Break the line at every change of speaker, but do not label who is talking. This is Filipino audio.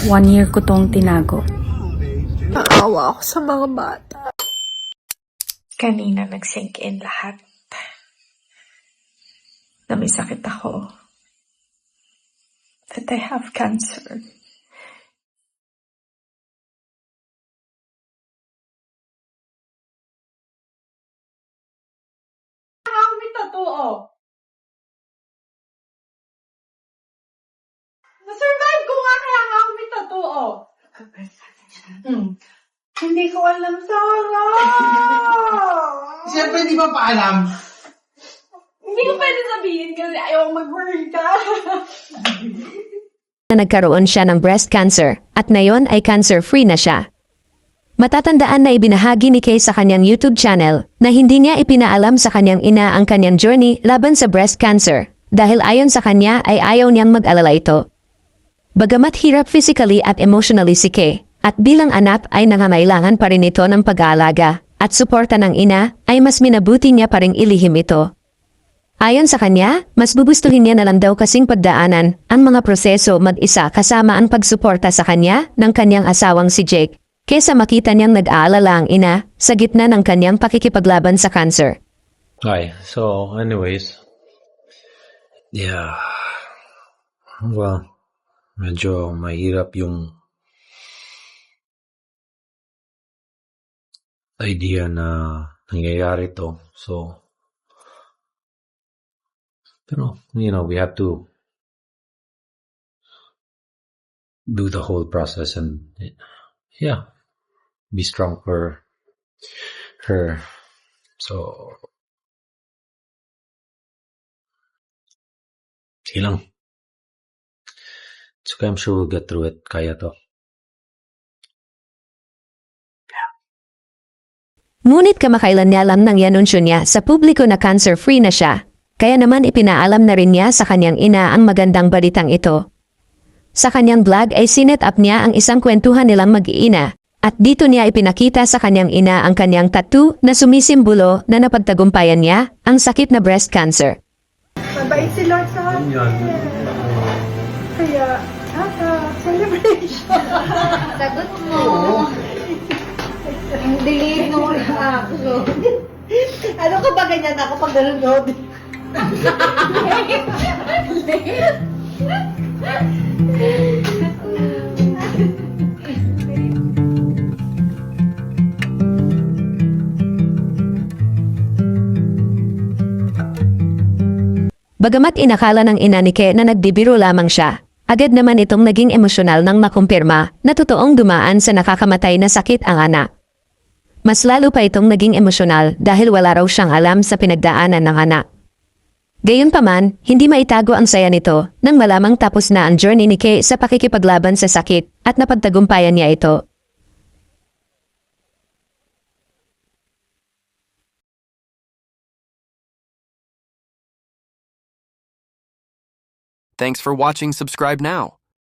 1 year ko tong tinago.
Naawa ako sa mga bata.
Kanina nag-sink in lahat. Na may sakit ako. That I have cancer.
May totoo. Na-survive ko nga kaya nga ako may totoo. Hindi ko alam, Sarah.
Siyempre, di ba paalam?
Hindi ko pwede sabihin kasi ayaw mag-worry ka.
Na nagkaroon siya ng breast cancer at ngayon ay cancer-free na siya. Matatandaan na ibinahagi ni Kay sa kanyang YouTube channel na hindi niya ipinaalam sa kanyang ina ang kanyang journey laban sa breast cancer dahil ayon sa kanya ay ayaw niyang mag-alala ito. Bagamat hirap physically at emotionally si Kay at bilang anak ay nangangailangan pa rin ito ng pag-aalaga at suporta ng ina ay mas minabuti niya pa ring ilihim ito. Ayon sa kanya, mas bubustuhin niya na lang daw kasing pagdaanan ang mga proseso mag-isa kasama ang pagsuporta sa kanya ng kanyang asawang si Jake kesa makita niyang nag-aalala ang ina sa gitna ng kanyang pakikipaglaban sa cancer.
Okay, so anyways, yeah, well, medyo mahirap yung idea na nangyayari to. So, pero, we have to do the whole process and, yeah, be strong for her. So, sige lang. It's okay, I'm sure we'll get through it. Kaya to.
Ngunit kamakailan niya alam nang yanunsyo niya sa publiko na cancer-free na siya. Kaya naman ipinaalam na rin niya sa kanyang ina ang magandang balitang ito. Sa kanyang vlog ay sinet up niya ang isang kwentuhan nilang mag-iina at dito niya ipinakita sa kanyang ina ang kanyang tattoo na sumisimbolo na napagtagumpayan niya ang sakit na breast cancer.
Mabait si Lord sa akin. Kaya, celebration.
Sagot mo. Ang dilim mo ako.
Ano ka ba ganyan ako pag nanonood?
Bagamat inakala ng ina ni Kay na nagbibiro lamang siya, agad naman itong naging emosyonal nang makumpirma na totoong dumaan sa nakakamatay na sakit ang anak. Mas lalo pa itong naging emosyonal dahil wala raw siyang alam sa pinagdaanan ng anak. Gayunpaman, hindi maitago ang saya nito nang malamang tapos na ang journey ni Kay sa pakikipaglaban sa sakit at napagtagumpayan niya ito.
Thanks for watching. Subscribe now.